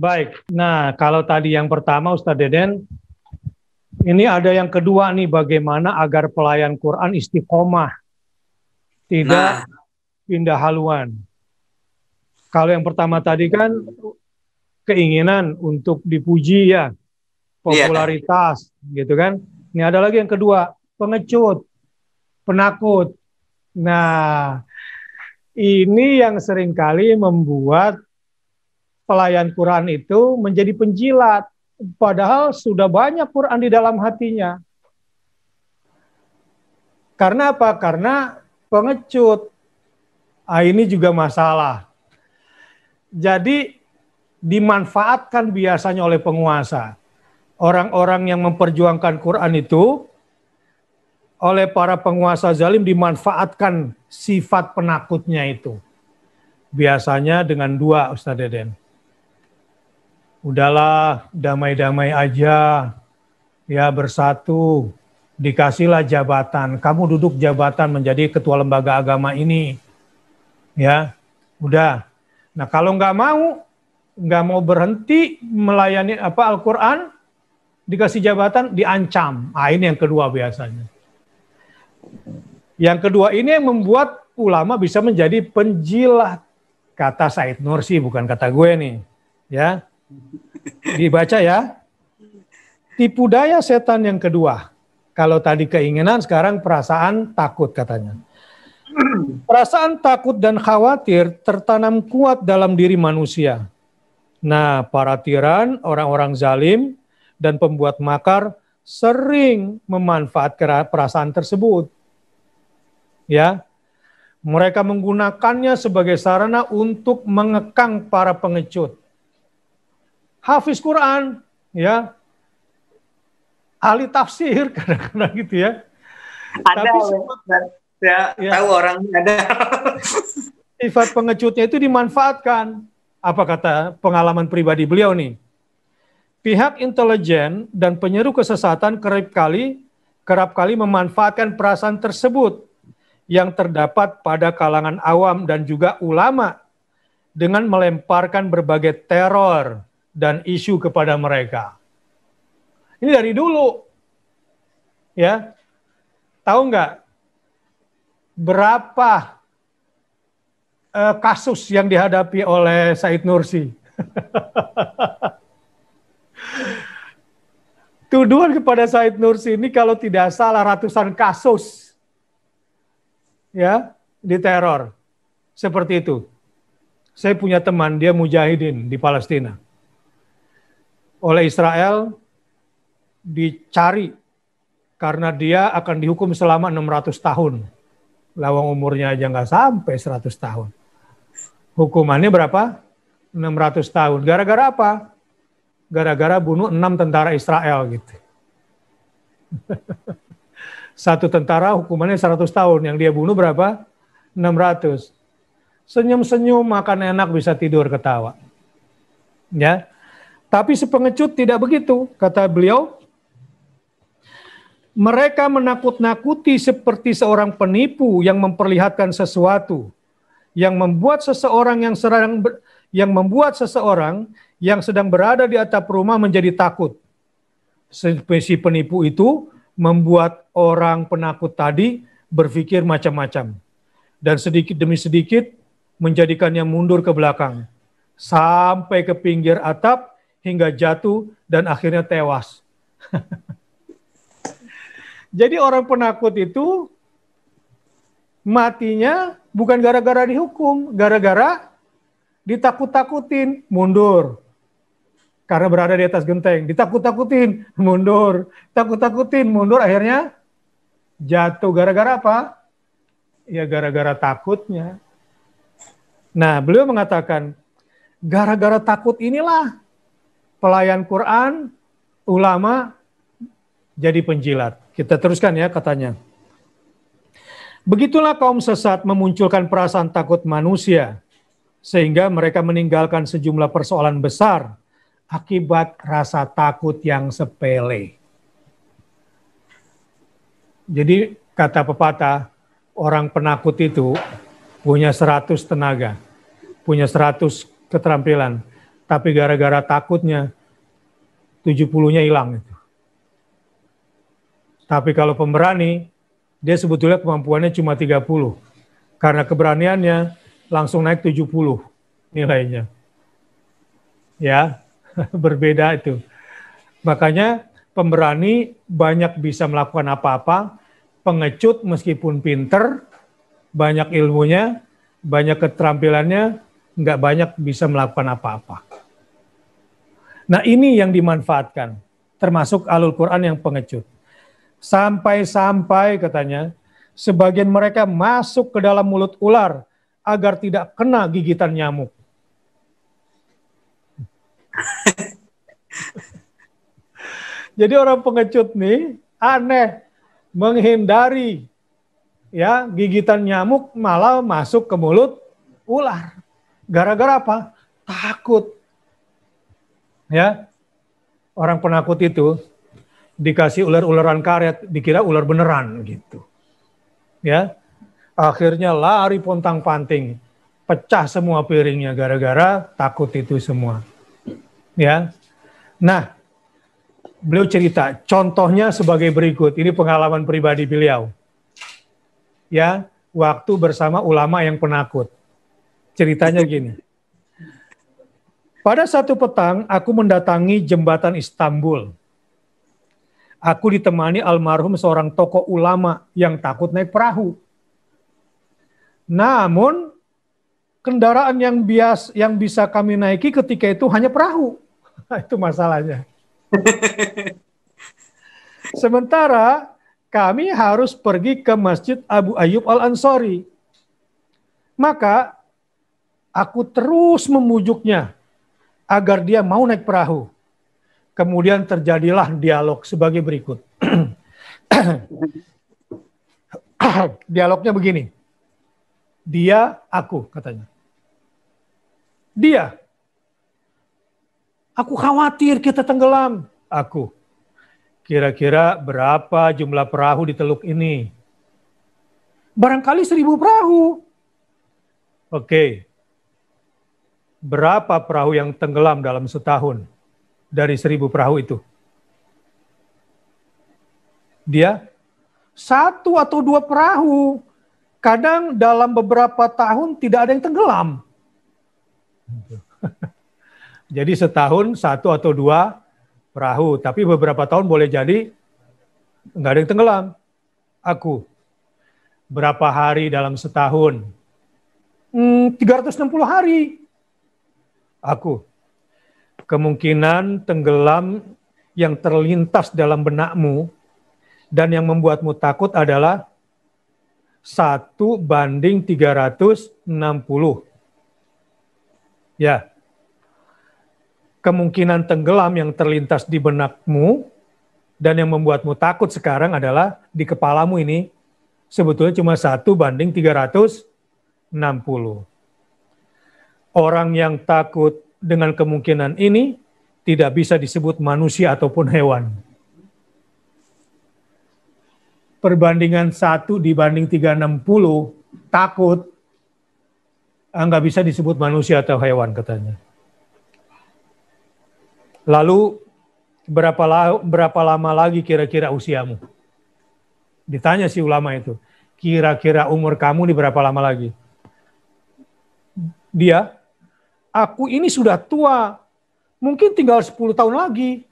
Baik, nah kalau tadi yang pertama Ustadz Deden, ini ada yang kedua nih, bagaimana agar pelayan Quran istiqomah, tidak Nah, pindah haluan. Kalau yang pertama tadi kan keinginan untuk dipuji ya, iya. popularitas gitu kan. Ini ada lagi yang kedua, pengecut, penakut. Nah, ini yang seringkali membuat pelayan Quran itu menjadi penjilat. Padahal sudah banyak Quran di dalam hatinya. Karena apa? Karena pengecut. Ah, ini juga masalah. Jadi dimanfaatkan biasanya oleh penguasa. Orang-orang yang memperjuangkan Quran itu oleh para penguasa zalim dimanfaatkan sifat penakutnya itu. Biasanya dengan dua, Ustaz Deden. Udahlah, damai-damai aja, ya bersatu, dikasihlah jabatan. Kamu duduk jabatan menjadi ketua lembaga agama ini, ya, udah. Nah kalau nggak mau berhenti melayani Al-Quran, dikasih jabatan, diancam. Ah ini yang kedua biasanya. Yang kedua ini yang membuat ulama bisa menjadi penjilat. Kata Said Nursi, bukan kata gue nih, ya. Dibaca ya. Tipu daya setan yang kedua. Kalau tadi keinginan, sekarang perasaan takut katanya. Perasaan takut dan khawatir tertanam kuat dalam diri manusia. Nah, para tiran, orang-orang zalim, dan pembuat makar sering memanfaatkan perasaan tersebut. Ya, mereka menggunakannya sebagai sarana untuk mengekang para pengecut. Hafiz Quran, ya, ahli tafsir kadang-kadang gitu ya. Ada, Tapi saya ya, tahu orang ada. sifat pengecutnya itu dimanfaatkan. Apa kata pengalaman pribadi beliau nih? Pihak intelijen dan penyeru kesesatan kerap kali memanfaatkan perasaan tersebut yang terdapat pada kalangan awam dan juga ulama dengan melemparkan berbagai teror dan isu kepada mereka. Ini dari dulu, ya. Tahu nggak berapa kasus yang dihadapi oleh Said Nursi? Tuduhan kepada Said Nursi ini kalau tidak salah ratusan kasus, ya, diteror seperti itu. Saya punya teman, dia mujahidin di Palestina. Oleh Israel dicari karena dia akan dihukum selama 600 tahun. Lawang umurnya aja nggak sampai 100 tahun. Hukumannya berapa? 600 tahun. Gara-gara apa? Gara-gara bunuh 6 tentara Israel gitu. Satu tentara hukumannya 100 tahun, yang dia bunuh berapa? 600. Senyum-senyum, makan enak, bisa tidur ketawa. Ya. Tapi si pengecut tidak begitu, kata beliau. Mereka menakut-nakuti seperti seorang penipu yang memperlihatkan sesuatu, yang membuat seseorang yang sedang berada di atap rumah menjadi takut. Si penipu itu membuat orang penakut tadi berpikir macam-macam. Dan sedikit demi sedikit menjadikannya mundur ke belakang. Sampai ke pinggir atap hingga jatuh dan akhirnya tewas. Jadi orang penakut itu matinya bukan gara-gara dihukum, gara-gara ditakut-takutin, mundur. Karena berada di atas genteng, ditakut-takutin, mundur, takut-takutin, mundur, akhirnya jatuh. Gara-gara apa? Ya gara-gara takutnya. Nah, beliau mengatakan, gara-gara takut inilah pelayan Quran, ulama jadi penjilat. Kita teruskan ya katanya. Begitulah kaum sesat memunculkan perasaan takut manusia, sehingga mereka meninggalkan sejumlah persoalan besar akibat rasa takut yang sepele. Jadi kata pepatah, orang penakut itu punya 100 tenaga, punya 100 keterampilan, Tapi gara-gara takutnya 70-nya hilang itu. Tapi kalau pemberani, dia sebetulnya kemampuannya cuma 30. Karena keberaniannya langsung naik 70 nilainya. Ya, berbeda itu. Makanya pemberani banyak bisa melakukan apa-apa, pengecut meskipun pinter, banyak ilmunya, banyak keterampilannya, nggak banyak bisa melakukan apa-apa. Nah ini yang dimanfaatkan, termasuk Alul Quran yang pengecut. Sampai-sampai katanya, sebagian mereka masuk ke dalam mulut ular agar tidak kena gigitan nyamuk. Jadi orang pengecut nih aneh, menghindari ya gigitan nyamuk malah masuk ke mulut ular. Gara-gara apa? Takut. Ya. Orang penakut itu dikasih ular-ularan karet, dikira ular beneran gitu. Ya. Akhirnya lari pontang-panting, pecah semua piringnya gara-gara takut itu semua. Ya. Nah, beliau cerita, contohnya sebagai berikut. Ini pengalaman pribadi beliau. Ya, waktu bersama ulama yang penakut. Ceritanya gini. Pada satu petang, aku mendatangi jembatan Istanbul. Aku ditemani almarhum seorang tokoh ulama yang takut naik perahu. Namun, kendaraan yang bisa kami naiki ketika itu hanya perahu. Itu masalahnya. Sementara kami harus pergi ke Masjid Abu Ayyub Al-Ansari. Maka aku terus memujuknya agar dia mau naik perahu. Kemudian terjadilah dialog sebagai berikut. Dialognya begini. Dia, aku katanya. Dia. Aku khawatir kita tenggelam. Aku. Kira-kira berapa jumlah perahu di teluk ini? Barangkali 1000 perahu. Oke. Berapa perahu yang tenggelam dalam setahun dari 1000 perahu itu? Dia 1 atau 2 perahu. Kadang dalam beberapa tahun tidak ada yang tenggelam. Jadi setahun 1 atau 2 perahu, tapi beberapa tahun boleh jadi nggak ada yang tenggelam. Aku, berapa hari dalam setahun? 360 hari. Aku, kemungkinan tenggelam yang terlintas dalam benakmu dan yang membuatmu takut adalah 1:360. Ya. Kemungkinan tenggelam yang terlintas di benakmu dan yang membuatmu takut sekarang adalah di kepalamu ini sebetulnya cuma 1:360. Orang yang takut dengan kemungkinan ini tidak bisa disebut manusia ataupun hewan. Perbandingan 1:360 takut nggak bisa disebut manusia atau hewan katanya. Lalu berapa lama lagi kira-kira usiamu? Ditanya si ulama itu. Kira-kira umur kamu di berapa lama lagi? Dia, aku ini sudah tua. Mungkin tinggal 10 tahun lagi.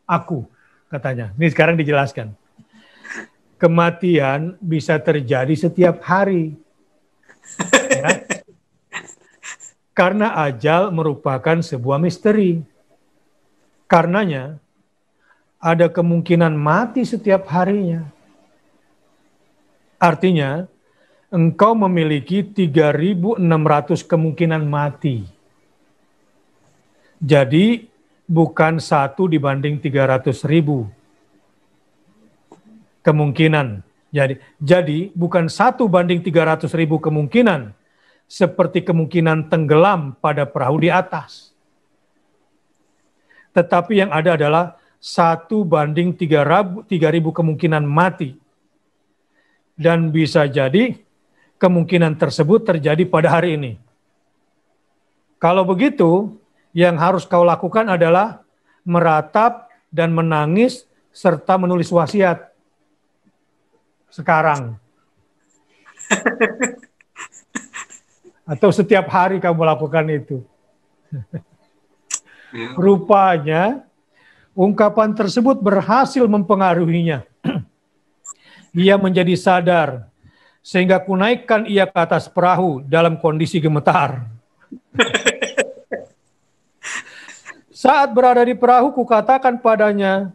Aku, katanya. Ini sekarang dijelaskan. Kematian bisa terjadi setiap hari. Ya. Karena ajal merupakan sebuah misteri. Karenanya, ada kemungkinan mati setiap harinya. Artinya, engkau memiliki 3.600 kemungkinan mati. Jadi, bukan 1:300.000 kemungkinan. Jadi bukan 1:300.000 kemungkinan, seperti kemungkinan tenggelam pada perahu di atas. Tetapi yang ada adalah 1:3.000 kemungkinan mati. Dan bisa jadi kemungkinan tersebut terjadi pada hari ini. Kalau begitu, yang harus kau lakukan adalah meratap dan menangis serta menulis wasiat. Sekarang. Atau setiap hari kamu lakukan itu. Rupanya, ungkapan tersebut berhasil mempengaruhinya. Ia menjadi sadar, sehingga kunaikkan ia ke atas perahu dalam kondisi gemetar. Saat berada di perahu, kukatakan padanya,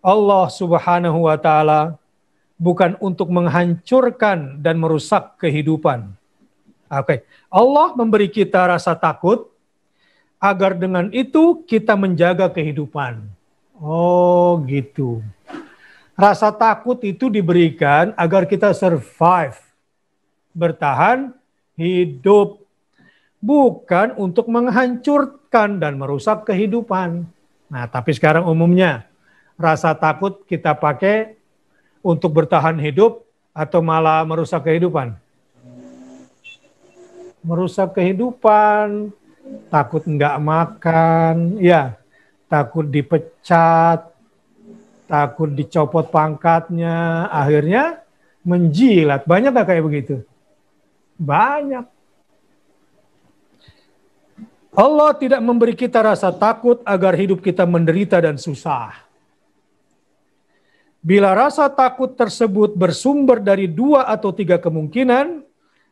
Allah Subhanahu wa Ta'ala bukan untuk menghancurkan dan merusak kehidupan. Oke, Allah memberi kita rasa takut agar dengan itu kita menjaga kehidupan. Oh, gitu. Rasa takut itu diberikan agar kita survive, bertahan hidup, bukan untuk menghancurkan dan merusak kehidupan. Nah, tapi sekarang umumnya rasa takut kita pakai untuk bertahan hidup atau malah merusak kehidupan? Merusak kehidupan, takut nggak makan, ya, takut dipecat, takut dicopot pangkatnya, akhirnya menjilat. Banyak nggak kayak begitu? Banyak. Allah tidak memberi kita rasa takut agar hidup kita menderita dan susah. Bila rasa takut tersebut bersumber dari 2 atau 3 kemungkinan,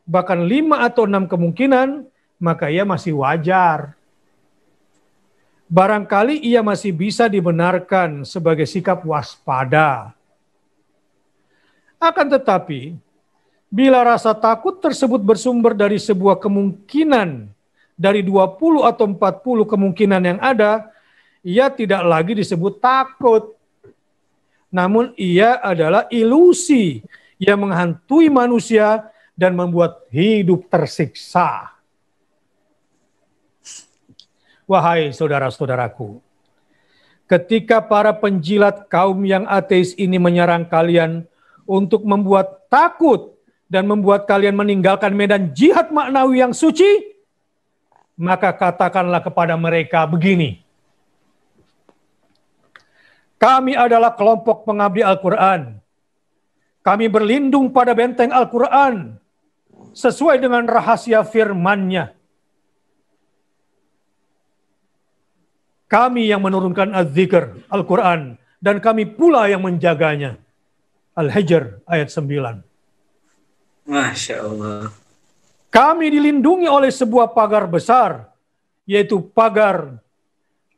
bahkan 5 atau 6 kemungkinan, maka ia masih wajar. Barangkali ia masih bisa dibenarkan sebagai sikap waspada. Akan tetapi, bila rasa takut tersebut bersumber dari sebuah kemungkinan dari 20 atau 40 kemungkinan yang ada, ia tidak lagi disebut takut. Namun ia adalah ilusi yang menghantui manusia dan membuat hidup tersiksa. Wahai saudara-saudaraku, ketika para penjilat kaum yang ateis ini menyerang kalian untuk membuat takut dan membuat kalian meninggalkan medan jihad maknawi yang suci, maka katakanlah kepada mereka begini: kami adalah kelompok pengabdi Al-Quran. Kami berlindung pada benteng Al-Quran sesuai dengan rahasia firman-Nya. Kami yang menurunkan Az-Zikr, Al-Quran, dan kami pula yang menjaganya. Al-Hijr ayat 9. Masya Allah. Kami dilindungi oleh sebuah pagar besar, yaitu pagar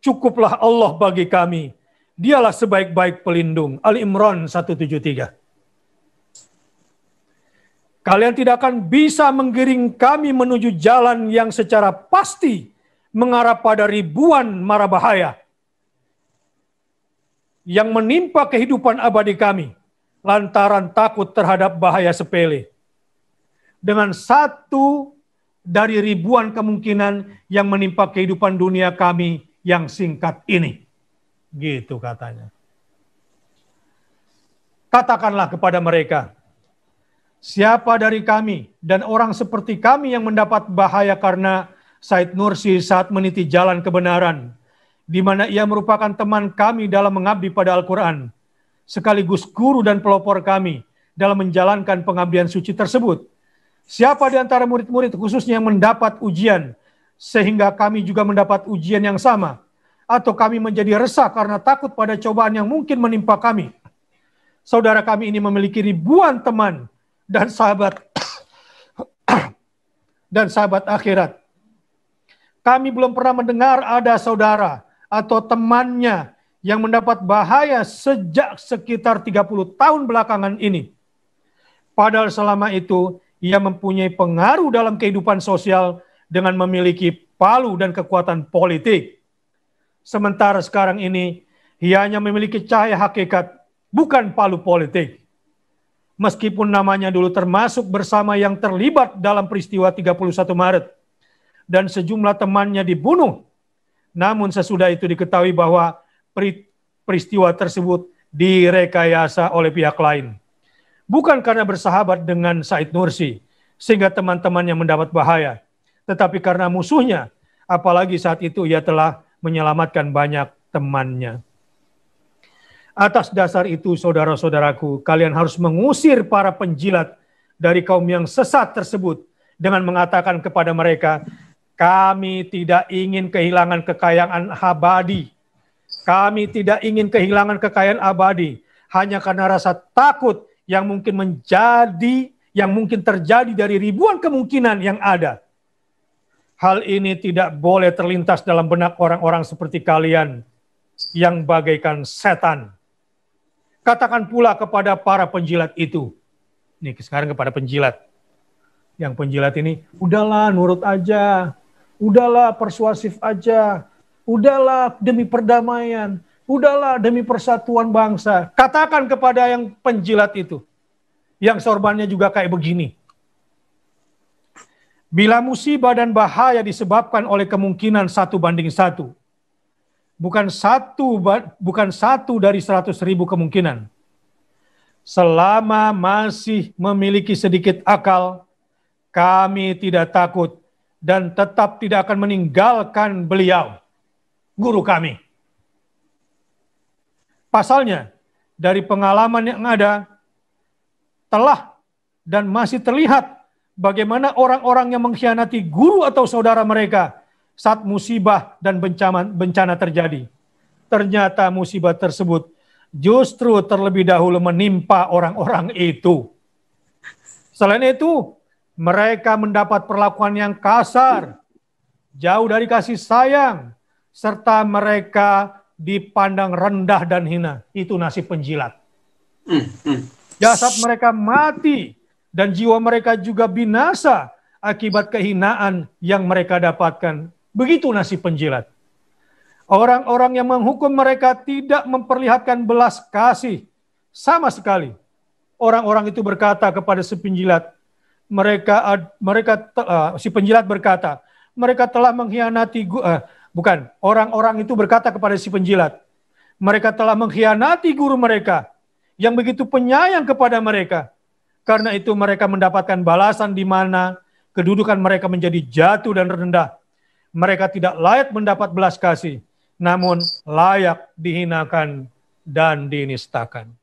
cukuplah Allah bagi kami. Dialah sebaik-baik pelindung. Al-Imran 173. Kalian tidak akan bisa menggiring kami menuju jalan yang secara pasti mengarah pada ribuan mara bahaya yang menimpa kehidupan abadi kami lantaran takut terhadap bahaya sepele. Dengan satu dari ribuan kemungkinan yang menimpa kehidupan dunia kami yang singkat ini. Gitu katanya. Katakanlah kepada mereka, siapa dari kami dan orang seperti kami yang mendapat bahaya karena Said Nursi saat meniti jalan kebenaran, di mana ia merupakan teman kami dalam mengabdi pada Al-Quran, sekaligus guru dan pelopor kami dalam menjalankan pengabdian suci tersebut. Siapa di antara murid-murid khususnya yang mendapat ujian, sehingga kami juga mendapat ujian yang sama, atau kami menjadi resah karena takut pada cobaan yang mungkin menimpa kami. Saudara kami ini memiliki ribuan teman dan sahabat dan sahabat akhirat. Kami belum pernah mendengar ada saudara atau temannya yang mendapat bahaya sejak sekitar 30 tahun belakangan ini. Padahal selama itu ia mempunyai pengaruh dalam kehidupan sosial dengan memiliki palu dan kekuatan politik. Sementara sekarang ini ia hanya memiliki cahaya hakikat, bukan palu politik. Meskipun namanya dulu termasuk bersama yang terlibat dalam peristiwa 31 Maret dan sejumlah temannya dibunuh, namun sesudah itu diketahui bahwa peristiwa tersebut direkayasa oleh pihak lain. Bukan karena bersahabat dengan Said Nursi sehingga teman-temannya mendapat bahaya, tetapi karena musuhnya apalagi saat itu ia telah menyelamatkan banyak temannya. Atas dasar itu, saudara-saudaraku, kalian harus mengusir para penjilat dari kaum yang sesat tersebut dengan mengatakan kepada mereka, kami tidak ingin kehilangan kekayaan abadi. Kami tidak ingin kehilangan kekayaan abadi hanya karena rasa takut yang mungkin terjadi dari ribuan kemungkinan yang ada. Hal ini tidak boleh terlintas dalam benak orang-orang seperti kalian yang bagaikan setan. Katakan pula kepada para penjilat itu. Nih sekarang kepada penjilat. Yang penjilat ini, udahlah nurut aja. Udahlah persuasif aja. Udahlah demi perdamaian. Udahlah demi persatuan bangsa. Katakan kepada yang penjilat itu. Yang sorbannya juga kayak begini. Bila musibah dan bahaya disebabkan oleh kemungkinan 1:1. Bukan satu dari 100.000 kemungkinan. Selama masih memiliki sedikit akal, kami tidak takut dan tetap tidak akan meninggalkan beliau, guru kami. Pasalnya, dari pengalaman yang ada, telah dan masih terlihat bagaimana orang-orang yang mengkhianati guru atau saudara mereka saat musibah dan bencana terjadi. Ternyata musibah tersebut justru terlebih dahulu menimpa orang-orang itu. Selain itu, mereka mendapat perlakuan yang kasar, jauh dari kasih sayang, serta mereka dipandang rendah dan hina. Itu nasib penjilat. Jasad mereka mati dan jiwa mereka juga binasa akibat kehinaan yang mereka dapatkan. Begitu nasib penjilat. Orang-orang yang menghukum mereka tidak memperlihatkan belas kasih sama sekali. Orang-orang itu berkata kepada si penjilat, si penjilat berkata, mereka telah mengkhianati orang-orang itu berkata kepada si penjilat, mereka telah mengkhianati guru mereka yang begitu penyayang kepada mereka. Karena itu mereka mendapatkan balasan di mana kedudukan mereka menjadi jatuh dan rendah. Mereka tidak layak mendapat belas kasih, namun layak dihinakan dan dinistakan.